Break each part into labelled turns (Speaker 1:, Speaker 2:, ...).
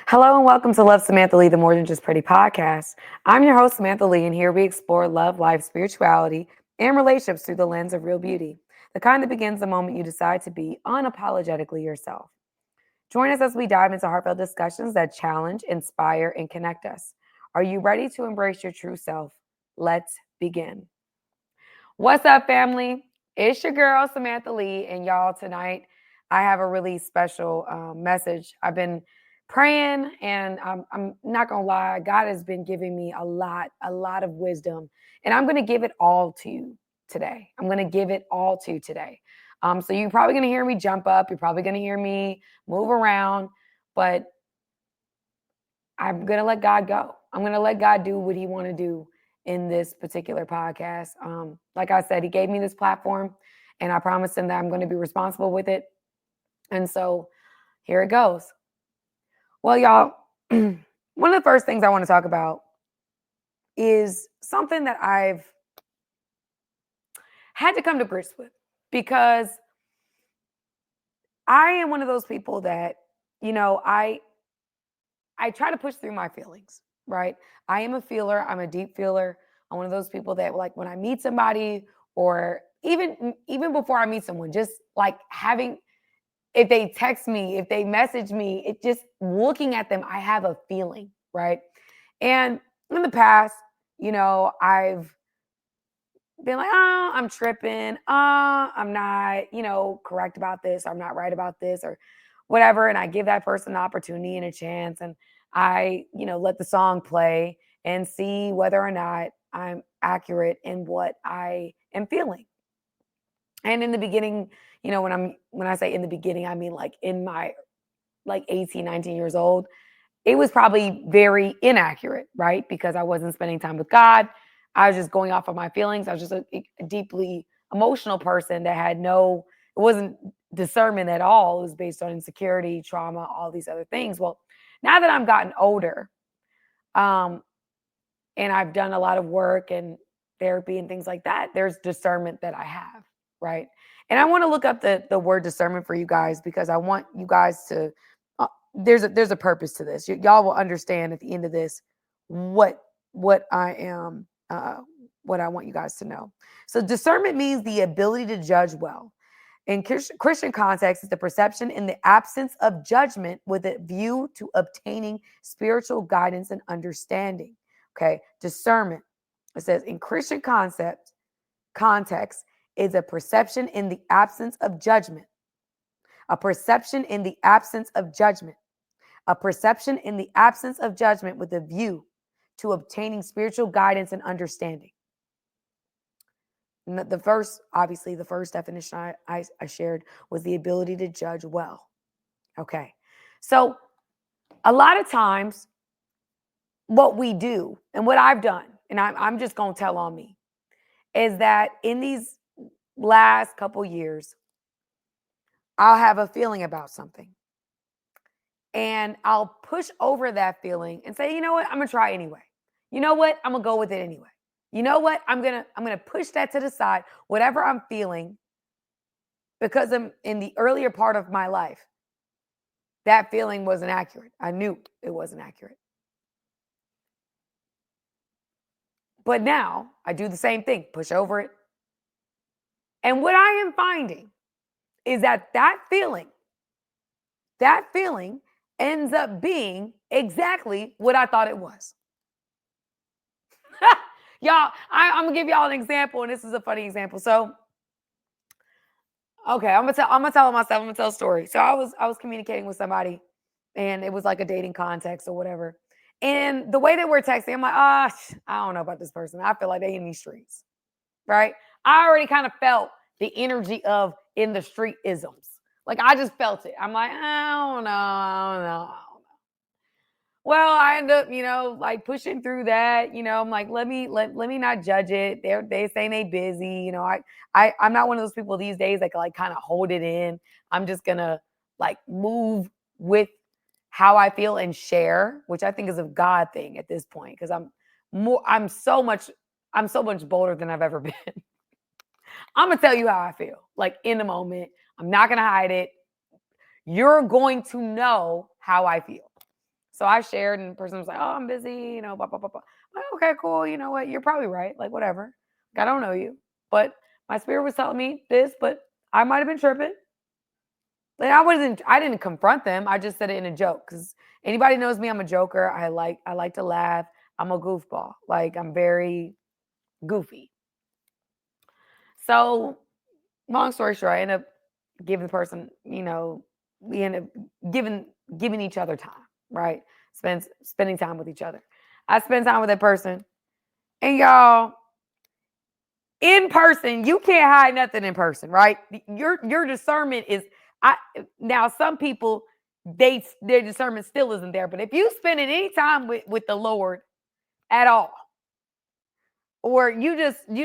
Speaker 1: Hello and welcome to Love Samantha Lee, the More Than Just Pretty podcast. I'm your host, Samantha Lee, and here we explore love, life, spirituality, and relationships through the lens of real beauty, the kind that begins the moment you decide to be unapologetically yourself. Join us as we dive into heartfelt discussions that challenge, inspire, and connect us. Are you ready to embrace your true self? Let's begin. What's up, family? It's your girl, Samantha Lee, and y'all, tonight I have a really special message. I've been praying, and I'm not gonna lie, God has been giving me a lot of wisdom, and I'm gonna give it all to you today. I'm gonna give it all to you today. So you're probably gonna hear me jump up. You're probably gonna hear me move around, but I'm gonna let God go. I'm gonna let God do what He want to do in this particular podcast. Like I said, He gave me this platform, and I promised Him that I'm going to be responsible with it. And so here it goes. Well, y'all, one of the first things I want to talk about is something that I've had to come to grips with, because I am one of those people that, I try to push through my feelings, right? I am a feeler. I'm a deep feeler. I'm one of those people that, like, when I meet somebody, or even before I meet someone, just like having, if they text me, if they message me, it just looking at them, I have a feeling, right? And in the past, I've been like, oh, I'm tripping. I'm not, correct about this. Or I'm not right about this, or whatever. And I give that person an opportunity and a chance. And I, let the song play and see whether or not I'm accurate in what I am feeling. And in the beginning, when I say in the beginning, I mean like in my 18, 19 years old, it was probably very inaccurate, right? Because I wasn't spending time with God. I was just going off of my feelings. I was just a deeply emotional person that had it wasn't discernment at all. It was based on insecurity, trauma, all these other things. Well, now that I've gotten older, and I've done a lot of work and therapy and things like that, there's discernment that I have, right? And I want to look up the word discernment for you guys, because I want you guys to, there's a purpose to this. Y'all will understand at the end of this what I am, what I want you guys to know. So discernment means the ability to judge well. In Christian context, it's the perception in the absence of judgment with a view to obtaining spiritual guidance and understanding. Okay, discernment. It says in Christian context is a perception in the absence of judgment. A perception in the absence of judgment. A perception in the absence of judgment with a view to obtaining spiritual guidance and understanding. And the first definition I shared was the ability to judge well. Okay. So a lot of times what we do, and what I've done, and I'm just going to tell on me, is that in these last couple years, I'll have a feeling about something, and I'll push over that feeling and say, you know what, I'm going to try anyway. You know what, I'm going to go with it anyway. You know what, I'm going to push that to the side, whatever I'm feeling, because I'm in the earlier part of my life, that feeling wasn't accurate. I knew it wasn't accurate. But now I do the same thing, push over it. And what I am finding is that feeling ends up being exactly what I thought it was. Y'all, I'm gonna give y'all an example, and this is a funny example. So, okay, I'm gonna tell a story. So I was communicating with somebody, and it was like a dating context or whatever. And the way that we're texting, I'm like, I don't know about this person. I feel like they in these streets, right? I already kind of felt the energy of in the street isms. Like, I just felt it. I'm like, I don't know. Well, I end up, like pushing through that. I'm like, let me not judge it. They saying they busy. I'm not one of those people these days that can like kind of hold it in. I'm just gonna like move with how I feel and share, which I think is a God thing at this point, because I'm so much bolder than I've ever been. I'm gonna tell you how I feel, like in the moment. I'm not gonna hide it. You're going to know how I feel. So I shared, and the person was like, "Oh, I'm busy, blah, blah, blah, blah." I'm like, okay, cool. You know what? You're probably right. Like, whatever. Like, I don't know you, but my spirit was telling me this, but I might have been tripping. Like, I didn't confront them. I just said it in a joke because anybody knows me, I'm a joker. I like to laugh. I'm a goofball. Like, I'm very goofy. So, long story short, I end up giving the person, we end up giving each other time, right? Spending time with each other. I spend time with that person, and y'all, in person, you can't hide nothing in person, right? Your discernment is I now some people their discernment still isn't there, but if you spend any time with the Lord at all, or you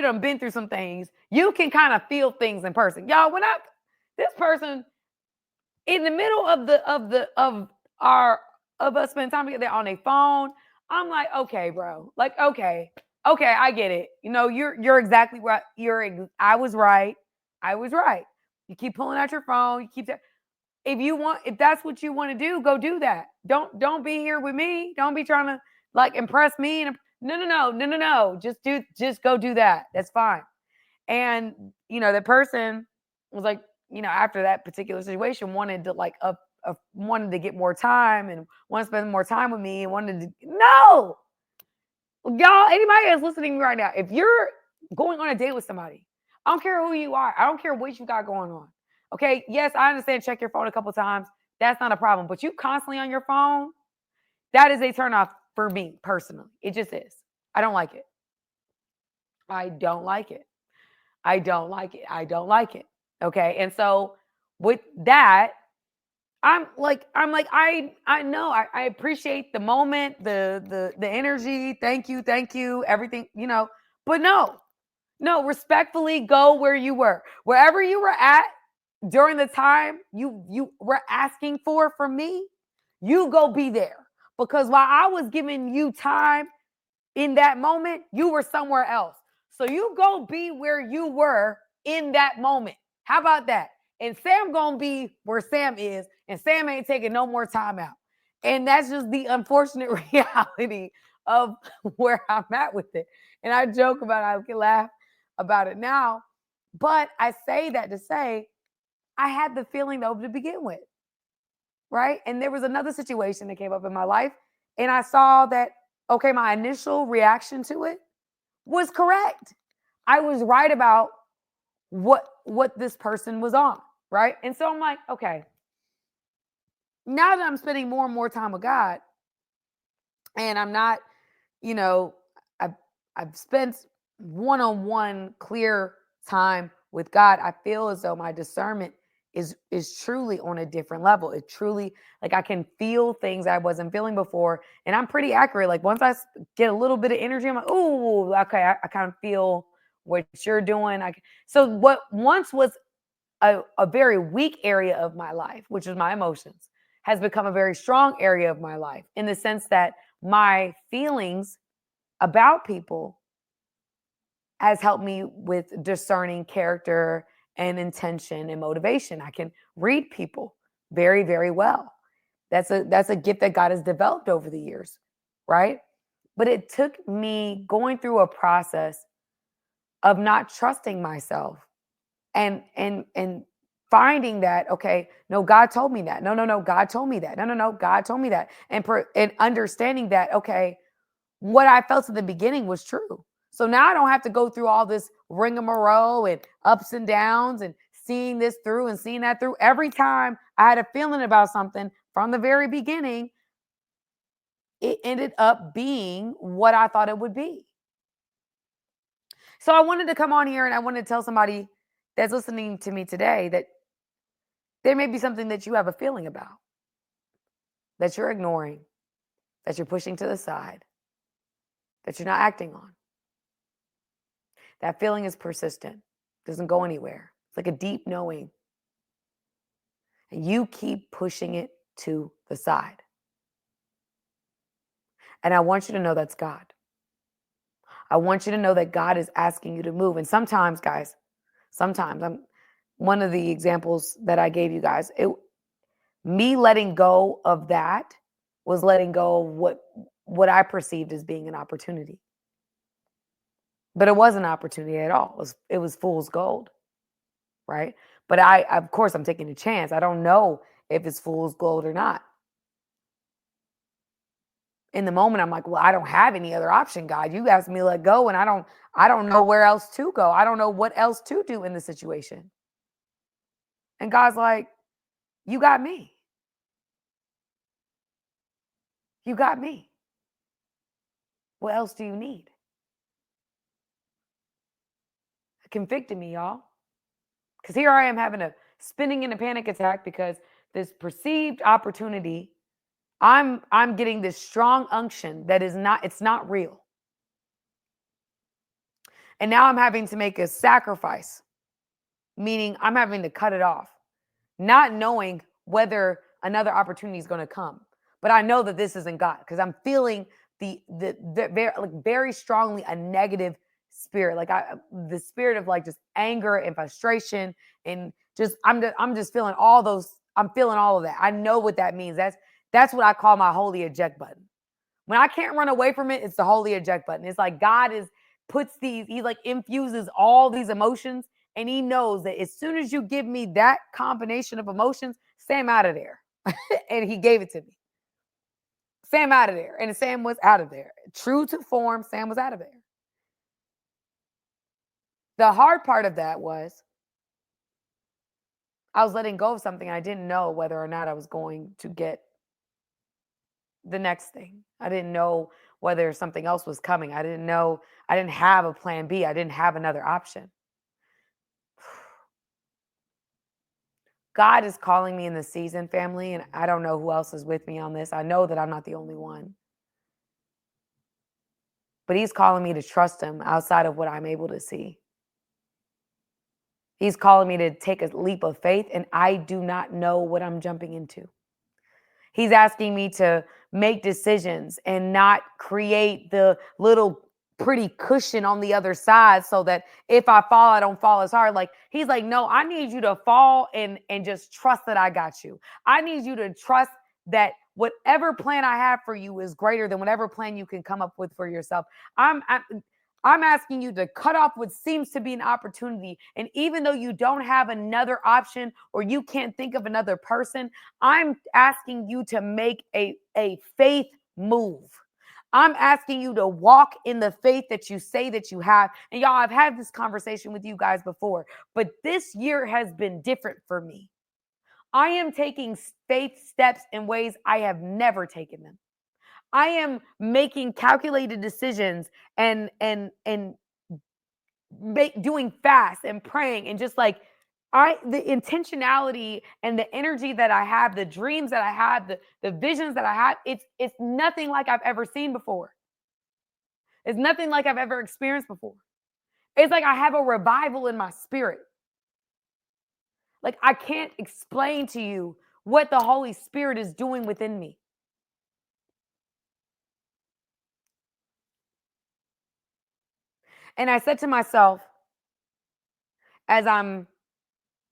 Speaker 1: done been through some things, you can kind of feel things in person. Y'all, when this person in the middle of us spending time together on a phone, I'm like, okay, bro, like, okay, I get it. You're exactly right. I was right. I was right. You keep pulling out your phone. You keep that. If that's what you want to do, go do that. Don't be here with me. Don't be trying to like impress me. No. Just go do that. That's fine. And the person was like, after that particular situation, wanted to like wanted to get more time and want to spend more time with me and wanted to no. Y'all, anybody that's listening to me right now, if you're going on a date with somebody, I don't care who you are. I don't care what you got going on. Okay, yes, I understand check your phone a couple times. That's not a problem. But you constantly on your phone, that is a turnoff for me personally. It just is. I don't like it. I don't like it. I don't like it. I don't like it. Okay. And so with that, I know I appreciate the moment, the energy. Thank you, everything, but no, respectfully go where you were. Wherever you were at during the time you were asking for from me, you go be there. Because while I was giving you time in that moment, you were somewhere else. So you go be where you were in that moment. How about that? And Sam gonna be where Sam is, and Sam ain't taking no more time out. And that's just the unfortunate reality of where I'm at with it. And I joke about it, I can laugh about it now. But I say that to say I had the feeling though to begin with. Right. And there was another situation that came up in my life, and I saw that, okay, my initial reaction to it was correct. I was right about what this person was on, right? And so I'm like, okay, now that I'm spending more and more time with God, and I'm not, you know, I've I've spent one-on-one clear time with God, I feel as though my discernment is truly on a different level. It truly, like, I can feel things I wasn't feeling before, and I'm pretty accurate. Like, once get a little bit of energy, I'm like, oh, okay, I kind of feel what you're doing. So what once was a very weak area of my life, which is my emotions, has become a very strong area of my life in the sense that my feelings about people has helped me with discerning character and intention and motivation. I can read people very, very well. That's a gift that God has developed over the years, right? But it took me going through a process of not trusting myself and finding that, okay, no, God told me that. No, God told me that. No, God told me that. And understanding that, okay, what I felt in the beginning was true. So now I don't have to go through all this rigmarole and ups and downs and seeing this through and seeing that through. Every time I had a feeling about something from the very beginning, it ended up being what I thought it would be. So I wanted to come on here and I wanted to tell somebody that's listening to me today that there may be something that you have a feeling about, that you're ignoring, that you're pushing to the side, that you're not acting on. That feeling is persistent, doesn't go anywhere. It's like a deep knowing. And you keep pushing it to the side. And I want you to know that's God. I want you to know that God is asking you to move. And sometimes, guys, I'm one of the examples that I gave you guys, me letting go of that was letting go of what I perceived as being an opportunity. But it wasn't an opportunity at all. It was fool's gold, right? But of course I'm taking a chance. I don't know if it's fool's gold or not. In the moment, I'm like, well, I don't have any other option, God. You asked me to let go, and I don't know where else to go. I don't know what else to do in the situation. And God's like, you got me. You got me. What else do you need? It convicted me, y'all. Because here I am having a spinning in a panic attack because this perceived opportunity, I'm getting this strong unction that it's not real. And now I'm having to make a sacrifice, meaning I'm having to cut it off, not knowing whether another opportunity is going to come. But I know that this isn't God because I'm feeling the very, like, very strongly a negative spirit, like the spirit of like just anger and frustration, and just I'm just feeling all those. I'm feeling all of that. I know what that means. That's what I call my holy eject button. When I can't run away from it, it's the holy eject button. It's like God puts these, he like infuses all these emotions, and he knows that as soon as you give me that combination of emotions, Sam out of there. And he gave it to me. Sam out of there. And Sam was out of there. True to form, Sam was out of there. The hard part of that was I was letting go of something. I didn't know whether or not I was going to get the next thing. I didn't know whether something else was coming. I didn't know. I didn't have a plan B. I didn't have another option. God is calling me in the season, family, and I don't know who else is with me on this. I know that I'm not the only one. But he's calling me to trust him outside of what I'm able to see. He's calling me to take a leap of faith, and I do not know what I'm jumping into. He's asking me to make decisions and not create the little pretty cushion on the other side so that if I fall, I don't fall as hard. Like, he's like, no, I need you to fall and just trust that I got you. I need you to trust that whatever plan I have for you is greater than whatever plan you can come up with for yourself. I'm asking you to cut off what seems to be an opportunity. And even though you don't have another option or you can't think of another person, I'm asking you to make a faith move. I'm asking you to walk in the faith that you say that you have. And y'all, I've had this conversation with you guys before, but this year has been different for me. I am taking faith steps in ways I have never taken them. I am making calculated decisions and doing fast and praying and just like the intentionality and the energy that I have, the dreams that I have, the visions that I have, it's nothing like I've ever seen before. It's nothing like I've ever experienced before. It's like I have a revival in my spirit. Like, I can't explain to you what the Holy Spirit is doing within me. And I said to myself, as I'm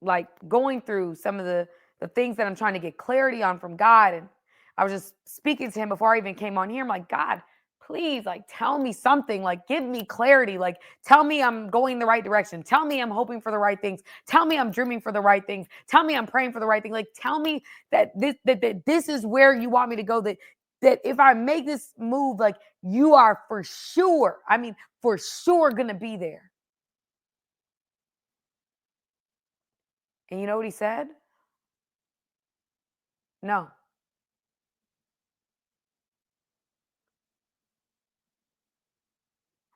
Speaker 1: like going through some of the things that I'm trying to get clarity on from God, and I was just speaking to him before I even came on here. I'm like, God, please, like, tell me something, like, give me clarity, like, tell me I'm going the right direction. Tell me I'm hoping for the right things. Tell me I'm dreaming for the right things. Tell me I'm praying for the right thing. Like, tell me that this is where you want me to go, that if I make this move, like, you are for sure, I mean, for sure gonna be there. And you know what he said? No.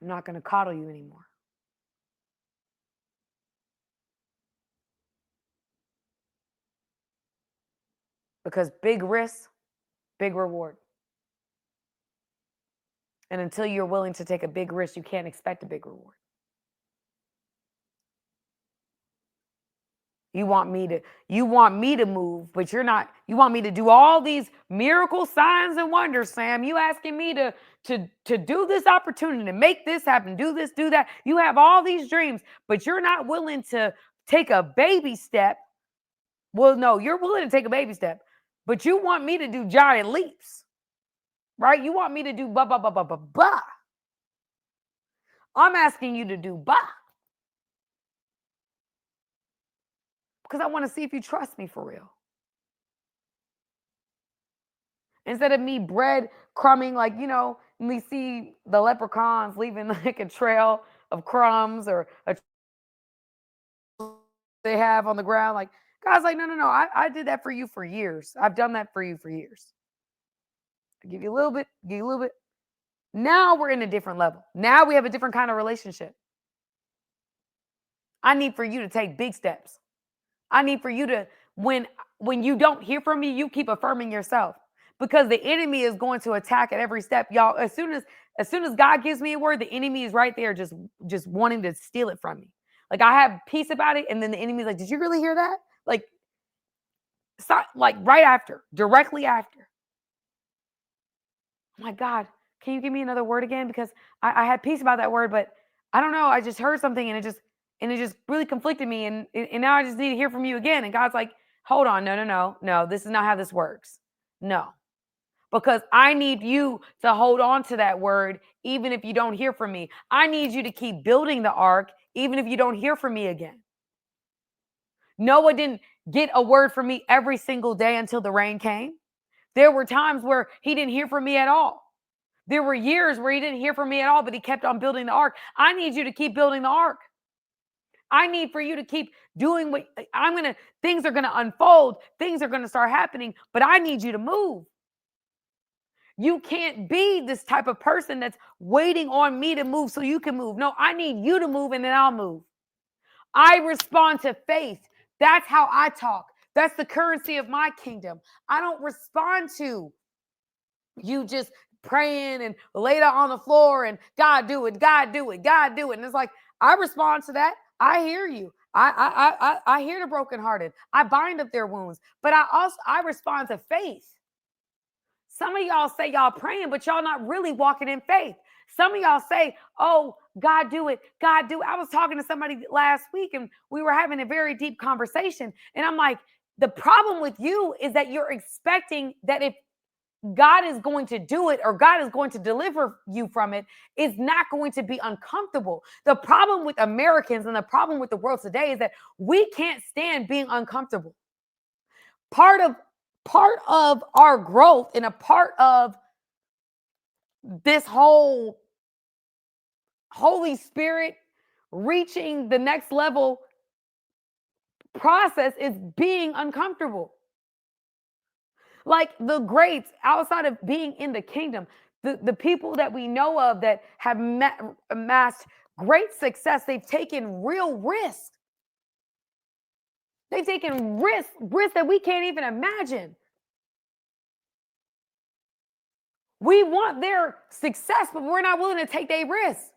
Speaker 1: I'm not going to coddle you anymore. Because big risk, big reward. And until you're willing to take a big risk, you can't expect a big reward. You want me to move, but you want me to do all these miracle signs and wonders, Sam. You asking me to do this opportunity, to make this happen, do this, do that. You have all these dreams, but you're not willing to take a baby step. Well, no, you're willing to take a baby step, but you want me to do giant leaps. right? You want me to do blah, blah, blah, blah, blah, blah. I'm asking you to do blah. Because I want to see if you trust me for real. Instead of me bread crumbing, like, we see the leprechauns leaving like a trail of crumbs or a they have on the ground. Like, God's like, no, no, no. I did that for you for years. I've done that for you for years. I give you a little bit, give you a little bit. Now we're in a different level. Now we have a different kind of relationship. I need for you to take big steps. I need for you to, when you don't hear from me, you keep affirming yourself. Because the enemy is going to attack at every step. Y'all, as soon as God gives me a word, the enemy is right there just wanting to steal it from me. Like, I have peace about it, and then the enemy's like, did you really hear that? Like, like right after, directly after. Oh my God, can you give me another word again? Because I had peace about that word, but I don't know. I just heard something and it just really conflicted me. And now I just need to hear from you again. And God's like, hold on, no, this is not how this works. No. Because I need you to hold on to that word, even if you don't hear from me. I need you to keep building the ark, even if you don't hear from me again. Noah didn't get a word from me every single day until the rain came. There were times where he didn't hear from me at all. There were years where he didn't hear from me at all, but he kept on building the ark. I need you to keep building the ark. I need for you to keep doing what things are going to unfold. Things are going to start happening, but I need you to move. You can't be this type of person that's waiting on me to move so you can move. No, I need you to move and then I'll move. I respond to faith. That's how I talk. That's the currency of my kingdom. I don't respond to you just praying and lay down on the floor and God do it, God do it, God do it. And it's like, I respond to that. I hear you. I hear the brokenhearted. I bind up their wounds, but I respond to faith. Some of y'all say y'all praying, but y'all not really walking in faith. Some of y'all say, oh, God do it. God do it. I was talking to somebody last week and we were having a very deep conversation. And I'm like, the problem with you is that you're expecting that if God is going to do it or God is going to deliver you from it, is not going to be uncomfortable. The problem with Americans and the problem with the world today is that we can't stand being uncomfortable. Part of our growth and a part of this whole Holy Spirit reaching the next level process is being uncomfortable. Like the greats outside of being in the kingdom, the people that we know of that have amassed great success, they've taken real risks. They've taken risks that we can't even imagine. We want their success, but we're not willing to take their risks.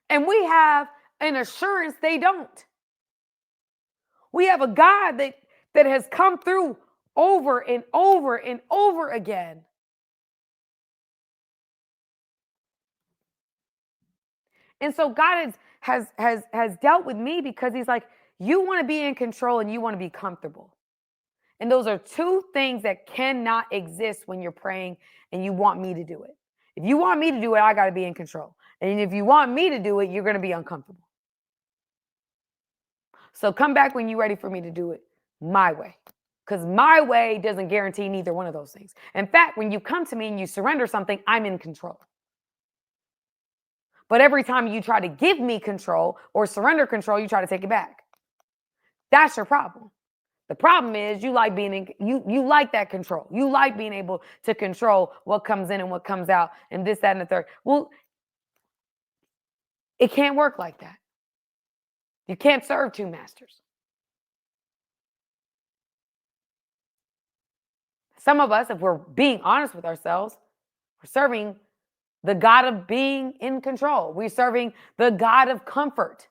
Speaker 1: And we have an assurance they don't. We have a God that has come through over and over and over again. And so God has dealt with me because he's like, you want to be in control and you want to be comfortable. And those are two things that cannot exist when you're praying and you want me to do it. If you want me to do it, I got to be in control. And if you want me to do it, you're going to be uncomfortable. So come back when you're ready for me to do it my way. Because my way doesn't guarantee neither one of those things. In fact, when you come to me and you surrender something, I'm in control. But every time you try to give me control or surrender control, you try to take it back. That's your problem. The problem is you like being you like that control. You like being able to control what comes in and what comes out and this, that, and the third. Well, it can't work like that. You can't serve two masters. Some of us, if we're being honest with ourselves, we're serving the God of being in control. We're serving the God of comfort.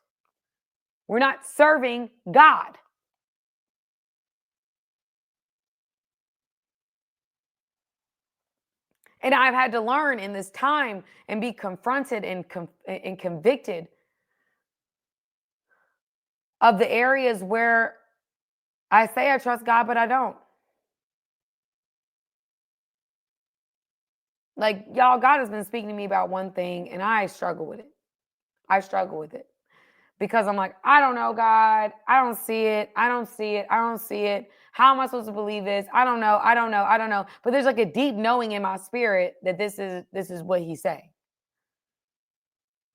Speaker 1: We're not serving God. And I've had to learn in this time and be confronted and convicted of the areas where I say I trust God, but I don't. Like, y'all, God has been speaking to me about one thing, and I struggle with it. I struggle with it because I'm like, I don't know, God. I don't see it. I don't see it. I don't see it. How am I supposed to believe this? I don't know. I don't know. I don't know. But there's like a deep knowing in my spirit that this is what He's saying.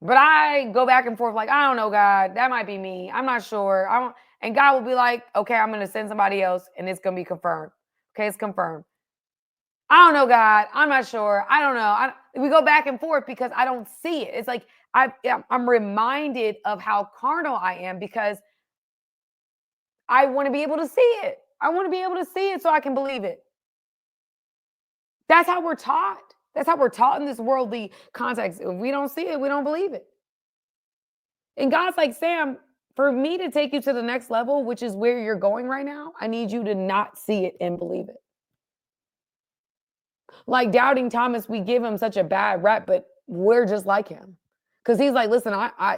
Speaker 1: But I go back and forth like, I don't know, God. That might be me. I'm not sure. I don't. And God will be like, okay, I'm going to send somebody else, and it's going to be confirmed. Okay, it's confirmed. I don't know, God. I'm not sure. I don't know. We go back and forth because I don't see it. It's like I'm reminded of how carnal I am because I want to be able to see it. I want to be able to see it so I can believe it. That's how we're taught. That's how we're taught in this worldly context. If we don't see it, we don't believe it. And God's like, Sam, for me to take you to the next level, which is where you're going right now, I need you to not see it and believe it. Like doubting Thomas, we give him such a bad rep, but we're just like him. Because he's like, listen,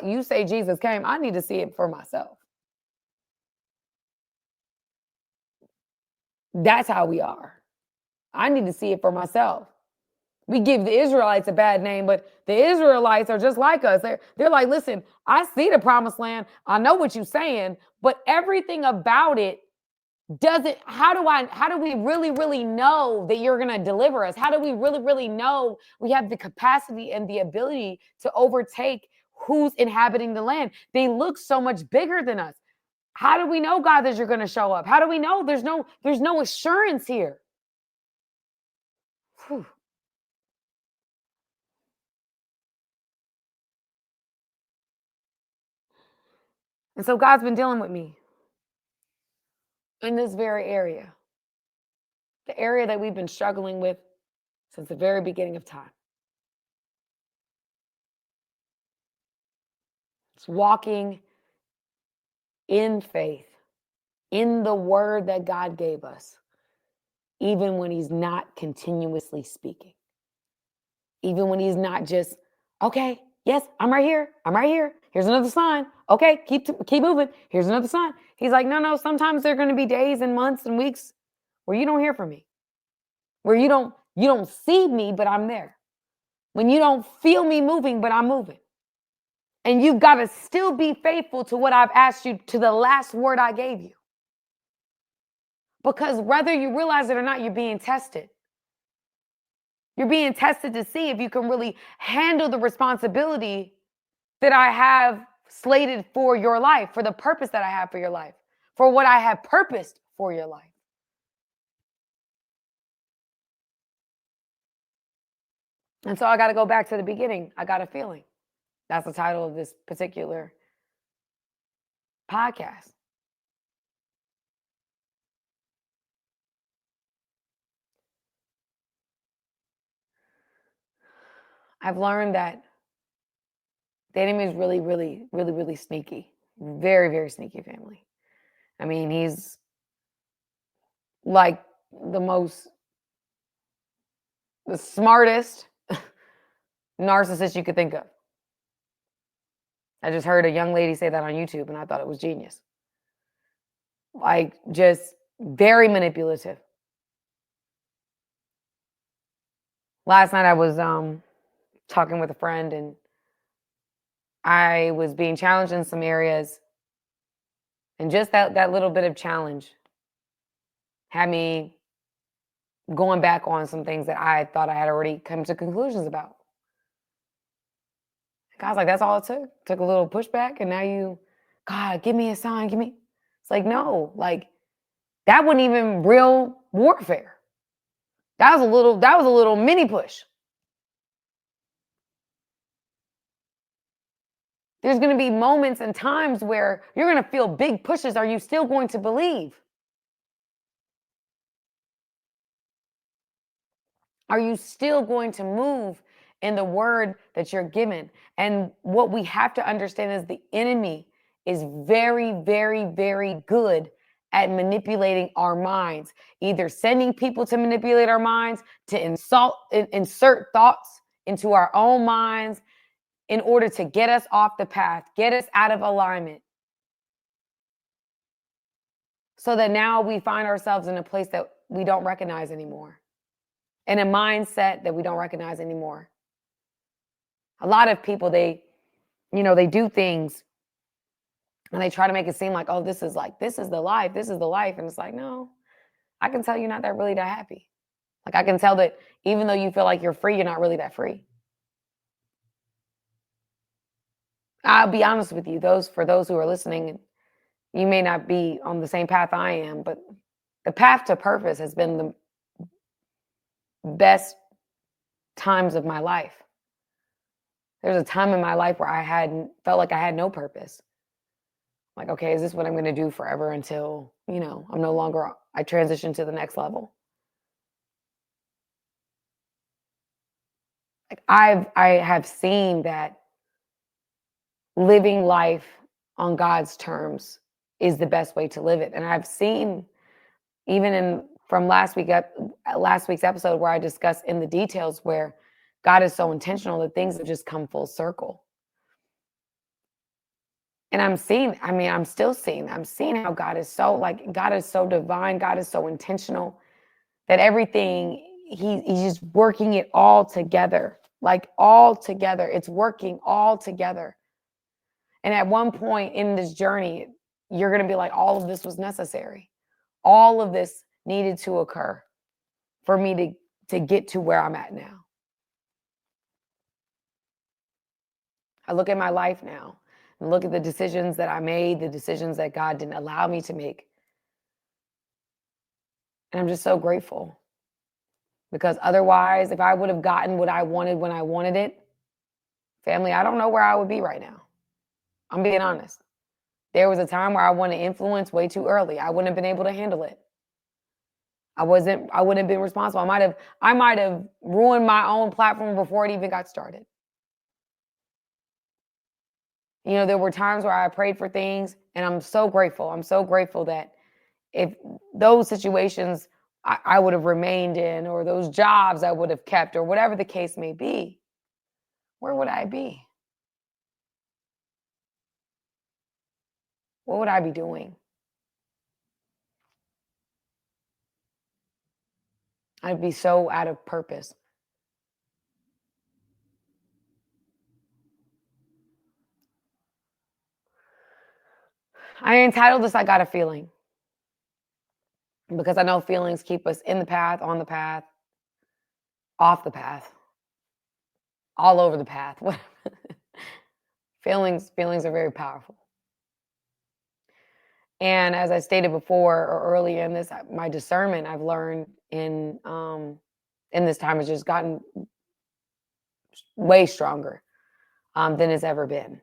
Speaker 1: you say Jesus came. I need to see it for myself. That's how we are. I need to see it for myself. We give the Israelites a bad name, but the Israelites are just like us. They're like, listen, I see the promised land. I know what you're saying, but everything about it doesn't. How do we really know that you're going to deliver us? How do we really know we have the capacity and the ability to overtake who's inhabiting the land? They look so much bigger than us. How do we know, God, that you're going to show up? How do we know? There's no assurance here. Whew. And so God's been dealing with me in this very area, the area that we've been struggling with since the very beginning of time. It's walking in faith, in the word that God gave us, even when He's not continuously speaking, even when He's not just, okay, yes, I'm right here. I'm right here. Here's another sign. Okay, keep moving. Here's another sign. He's like, no, sometimes there are going to be days and months and weeks where you don't hear from me, where you don't see me, but I'm there. When you don't feel me moving, but I'm moving. And you've got to still be faithful to what I've asked you, to the last word I gave you. Because whether you realize it or not, you're being tested. You're being tested to see if you can really handle the responsibility that I have slated for your life, for the purpose that I have for your life, for what I have purposed for your life. And so I got to go back to the beginning. I got a feeling. That's the title of this particular podcast. I've learned that the enemy is really sneaky. Very, very sneaky family. I mean, he's like the smartest narcissist you could think of. I just heard a young lady say that on YouTube and I thought it was genius. Like, just very manipulative. Last night I was talking with a friend and I was being challenged in some areas. And just that little bit of challenge had me going back on some things that I thought I had already come to conclusions about. God's like, that's all it took. Took a little pushback, and now God, give me a sign, give me. It's like, no, like that wasn't even real warfare. That was a little mini push. There's going to be moments and times where you're going to feel big pushes. Are you still going to believe? Are you still going to move in the word that you're given? And what we have to understand is the enemy is very good at manipulating our minds, either sending people to manipulate our minds, to insert thoughts into our own minds in order to get us off the path, get us out of alignment. So that now we find ourselves in a place that we don't recognize anymore. and a mindset that we don't recognize anymore. A lot of people, they do things and they try to make it seem like, oh, this is the life, this is the life. And it's like, no, I can tell you're not really that happy. Like, I can tell that even though you feel like you're free, you're not really that free. I'll be honest with you, for those who are listening, you may not be on the same path I am, but the path to purpose has been the best times of my life. There's a time in my life where felt like I had no purpose. Like, okay, is this what I'm going to do forever until, I transition to the next level? Like, I have seen that living life on God's terms is the best way to live it. And I've seen, even from last week's episode, where I discussed in the details, where God is so intentional that things have just come full circle. And I'm seeing how God is so divine. God is so intentional that everything, he's just working it all together, like all together. It's working all together. And at one point in this journey, you're going to be like, all of this was necessary. All of this needed to occur for me to get to where I'm at now. I look at my life now and look at the decisions that I made, the decisions that God didn't allow me to make. And I'm just so grateful, because otherwise, if I would have gotten what I wanted when I wanted it, family, I don't know where I would be right now. I'm being honest. There was a time where I wanted influence way too early. I wouldn't have been able to handle it. I wouldn't have been responsible. I might have ruined my own platform before it even got started. There were times where I prayed for things, and I'm so grateful. I'm so grateful that if those situations I would have remained in, or those jobs I would have kept, or whatever the case may be, where would I be? What would I be doing? I'd be so out of purpose. I entitled this, I Got a Feeling, because I know feelings keep us in the path, on the path, off the path, all over the path. Feelings are very powerful. And as I stated before, or earlier in this, my discernment, I've learned in this time, has just gotten way stronger than it's ever been.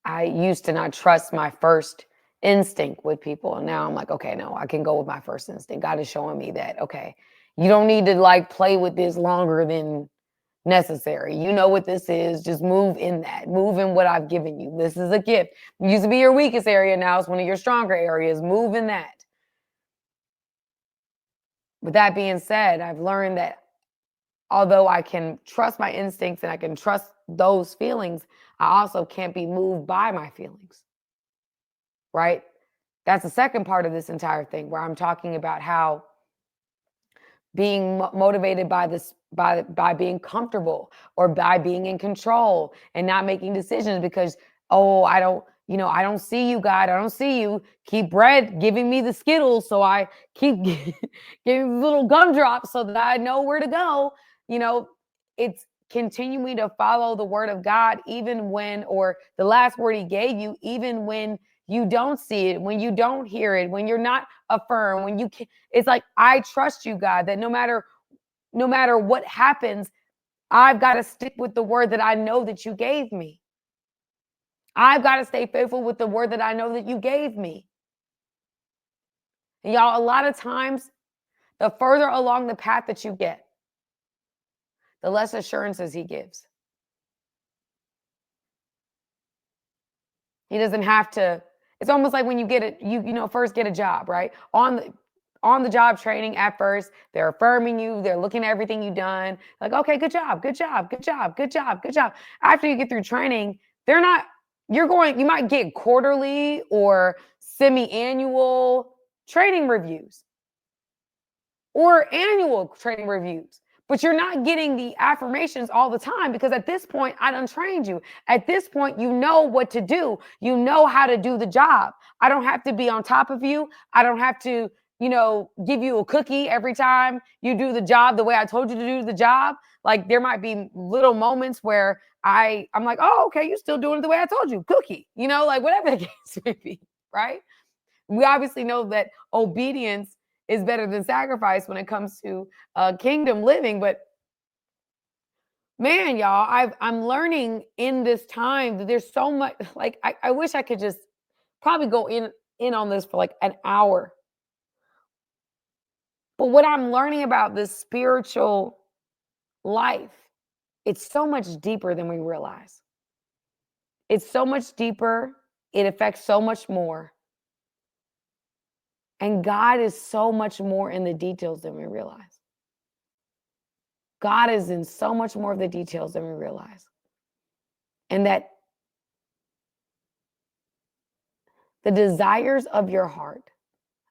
Speaker 1: I used to not trust my first instinct with people. And now I'm like, okay, no, I can go with my first instinct. God is showing me that, okay, you don't need to play with this longer than necessary. You know what this is. Just move in that. Move in what I've given you. This is a gift. It used to be your weakest area. Now it's one of your stronger areas. Move in that. With that being said, I've learned that although I can trust my instincts and I can trust those feelings, I also can't be moved by my feelings. Right? That's the second part of this entire thing, where I'm talking about how being motivated by being comfortable, or by being in control and not making decisions because, oh, I don't see you, God. I don't see you. Keep giving me the Skittles, so I keep giving little gumdrops so that I know where to go. It's continuing to follow the word of God, even when, or the last word he gave you, even when you don't see it, when you don't hear it, when you're not affirmed, when you can, it's like, I trust you, God, that no matter what happens, I've got to stick with the word that I know that you gave me. I've got to stay faithful with the word that I know that you gave me. And y'all, a lot of times, the further along the path that you get, the less assurances he gives. He doesn't have to. It's almost like when you get it, first get a job, right? On the job training at first, they're affirming you, they're looking at everything you've done. Like, okay, good job, good job, good job, good job, good job. After you get through training, you might get quarterly or semi-annual training reviews. or annual training reviews. But you're not getting the affirmations all the time because at this point, I done trained you. At this point, you know what to do. You know how to do the job. I don't have to be on top of you. I don't have to, give you a cookie every time you do the job the way I told you to do the job. Like there might be little moments where I'm like, oh, okay, you're still doing it the way I told you, cookie, like whatever the case may be, right? We obviously know that obedience is better than sacrifice when it comes to kingdom living. But man, y'all, I'm learning in this time that there's so much. Like I wish I could just probably go in on this for like an hour. But what I'm learning about this spiritual life, it's so much deeper than we realize. It's so much deeper. It affects so much more. And God is so much more in the details than we realize. God is in so much more of the details than we realize. And that the desires of your heart,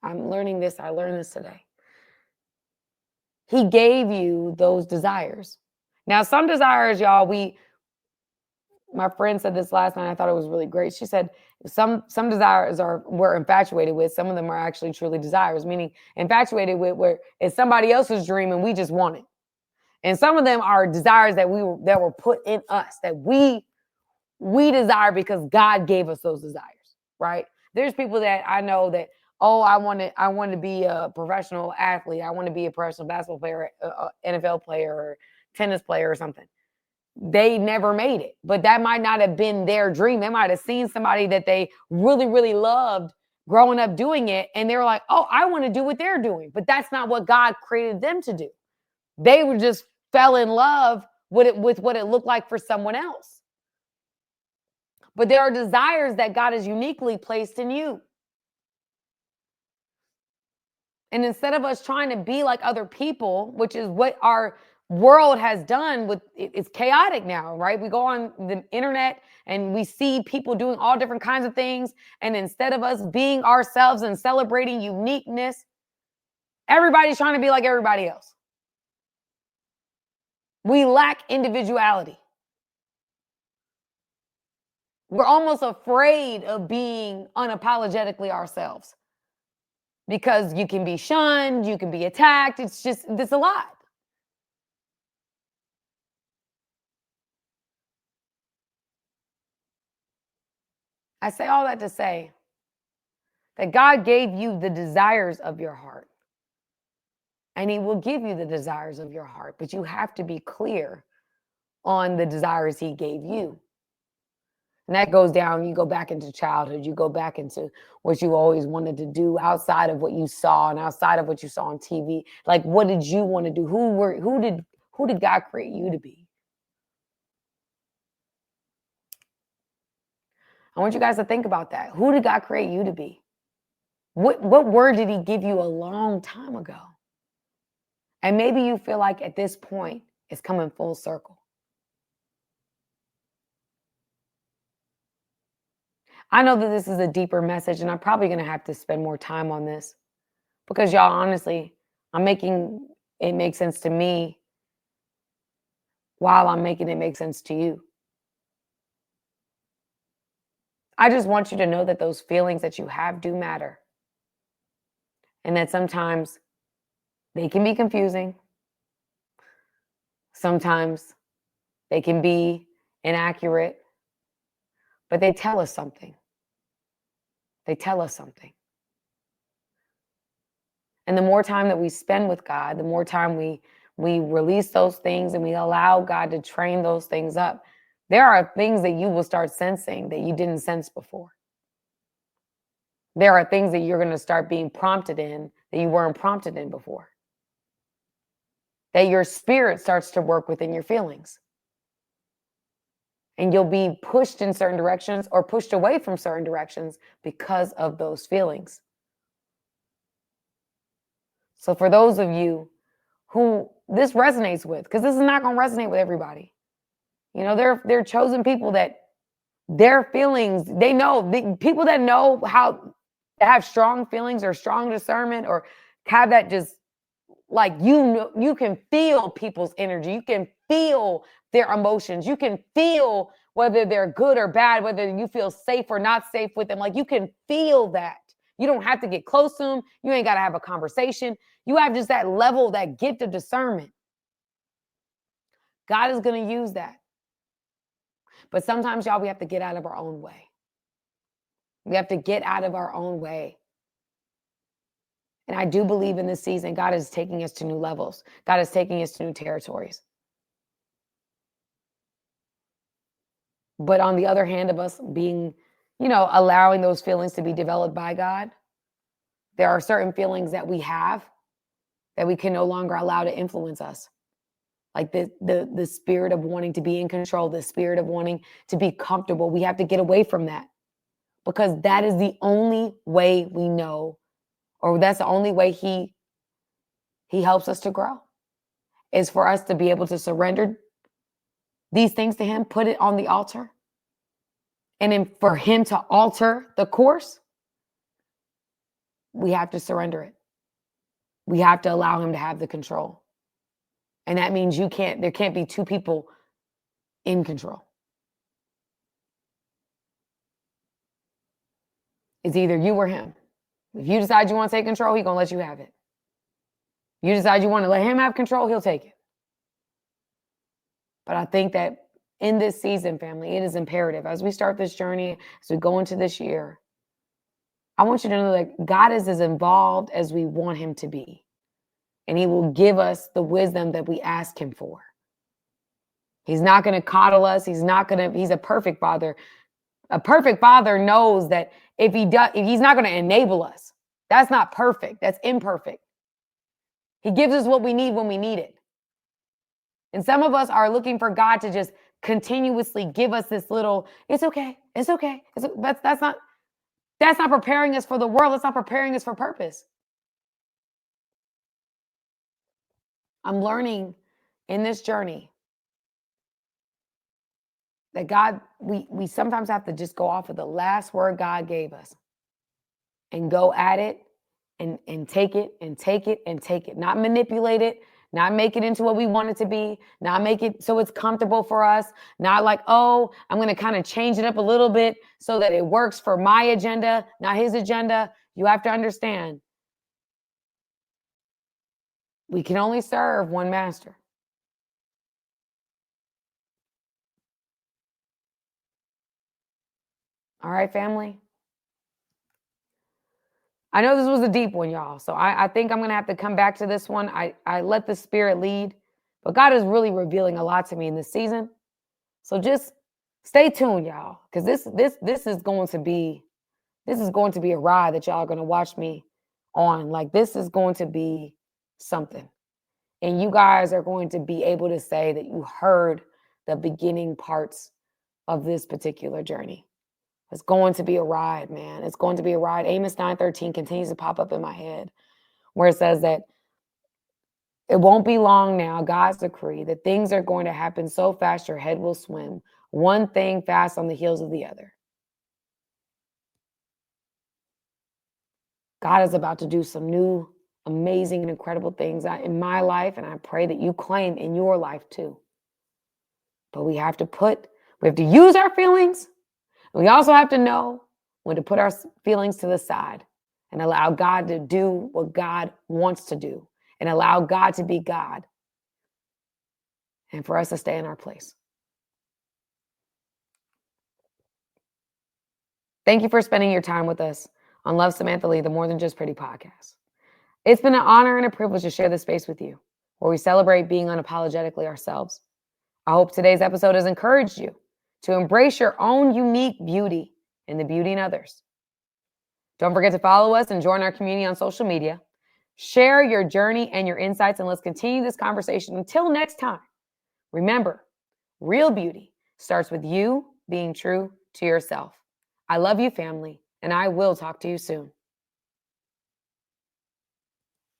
Speaker 1: I'm learning this, I learned this today. He gave you those desires. Now, some desires, y'all, my friend said this last night. I thought it was really great. She said some desires we're infatuated with. Some of them are actually truly desires, meaning infatuated with where it's somebody else's dream and we just want it. And some of them are desires that were put in us that we desire because God gave us those desires, right? There's people that I know that, oh, I want to be a professional athlete. I want to be a professional basketball player, NFL player, or tennis player or something. They never made it, but that might not have been their dream. They might have seen somebody that they really, really loved growing up doing it. And they were like, oh, I want to do what they're doing. But that's not what God created them to do. They were just fell in love with what it looked like for someone else. But there are desires that God has uniquely placed in you. And instead of us trying to be like other people, which is what our world has done it's chaotic now, right? We go on the internet and we see people doing all different kinds of things. And instead of us being ourselves and celebrating uniqueness, everybody's trying to be like everybody else. We lack individuality. We're almost afraid of being unapologetically ourselves because you can be shunned, you can be attacked. It's a lot. I say all that to say that God gave you the desires of your heart. And he will give you the desires of your heart, but you have to be clear on the desires he gave you. And that goes down, you go back into childhood, you go back into what you always wanted to do outside of what you saw and outside of what you saw on TV. Like, what did you want to do? Who did God create you to be? I want you guys to think about that. Who did God create you to be? What word did he give you a long time ago? And maybe you feel like at this point, it's coming full circle. I know that this is a deeper message, and I'm probably going to have to spend more time on this because, y'all, honestly, I'm making it make sense to me while I'm making it make sense to you. I just want you to know that those feelings that you have do matter. And that sometimes they can be confusing. Sometimes they can be inaccurate, but they tell us something. They tell us something. And the more time that we spend with God, the more time we release those things and we allow God to train those things up, there are things that you will start sensing that you didn't sense before. There are things that you're going to start being prompted in that you weren't prompted in before. That your spirit starts to work within your feelings. And you'll be pushed in certain directions or pushed away from certain directions because of those feelings. So for those of you who this resonates with, because this is not going to resonate with everybody. They're chosen people that their feelings, they know, people that know how to have strong feelings or strong discernment or have that just like, you can feel people's energy. You can feel their emotions. You can feel whether they're good or bad, whether you feel safe or not safe with them. Like, you can feel that. You don't have to get close to them. You ain't got to have a conversation. You have just that level, that gift of discernment. God is going to use that. But sometimes, y'all, we have to get out of our own way. We have to get out of our own way. And I do believe in this season, God is taking us to new levels. God is taking us to new territories. But on the other hand of us being, allowing those feelings to be developed by God, there are certain feelings that we have that we can no longer allow to influence us. Like the spirit of wanting to be in control, the spirit of wanting to be comfortable. We have to get away from that, because that is the only way we know, or that's the only way he helps us to grow, is for us to be able to surrender these things to him, put it on the altar. And then for him to alter the course, we have to surrender it. We have to allow him to have the control. And that means there can't be two people in control. It's either you or him. If you decide you want to take control, he's going to let you have it. You decide you want to let him have control, he'll take it. But I think that in this season, family, it is imperative as we start this journey, as we go into this year, I want you to know that God is as involved as we want him to be. And he will give us the wisdom that we ask him for. He's not going to coddle us. He's a perfect father. A perfect father knows that if he's not going to enable us. That's not perfect. That's imperfect. He gives us what we need when we need it. And some of us are looking for God to just continuously give us this little, it's okay. It's okay. That's not preparing us for the world. That's not preparing us for purpose. I'm learning in this journey that God, we sometimes have to just go off of the last word God gave us and go at it and take it and take it and take it. Not manipulate it, not make it into what we want it to be, not make it so it's comfortable for us, not like, oh, I'm going to kind of change it up a little bit so that it works for my agenda, not his agenda. You have to understand, we can only serve one master. All right, family? I know this was a deep one, y'all. So I think I'm going to have to come back to this one. I let the Spirit lead. But God is really revealing a lot to me in this season. So just stay tuned, y'all. Because this is going to be a ride that y'all are going to watch me on. Like, this is going to be something. And you guys are going to be able to say that you heard the beginning parts of this particular journey. It's going to be a ride, man. It's going to be a ride. Amos 9:13 continues to pop up in my head, where it says that it won't be long now, God's decree, that things are going to happen so fast your head will swim, one thing fast on the heels of the other. God is about to do some new, amazing, and incredible things in my life, and I pray that you claim in your life too. But we have to use our feelings. We also have to know when to put our feelings to the side and allow God to do what God wants to do and allow God to be God and for us to stay in our place. Thank you for spending your time with us on Love Samantha Lee, the More Than Just Pretty podcast. It's been an honor and a privilege to share this space with you, where we celebrate being unapologetically ourselves. I hope today's episode has encouraged you to embrace your own unique beauty and the beauty in others. Don't forget to follow us and join our community on social media. Share your journey and your insights, and let's continue this conversation. Until next time, remember, real beauty starts with you being true to yourself. I love you, family, and I will talk to you soon.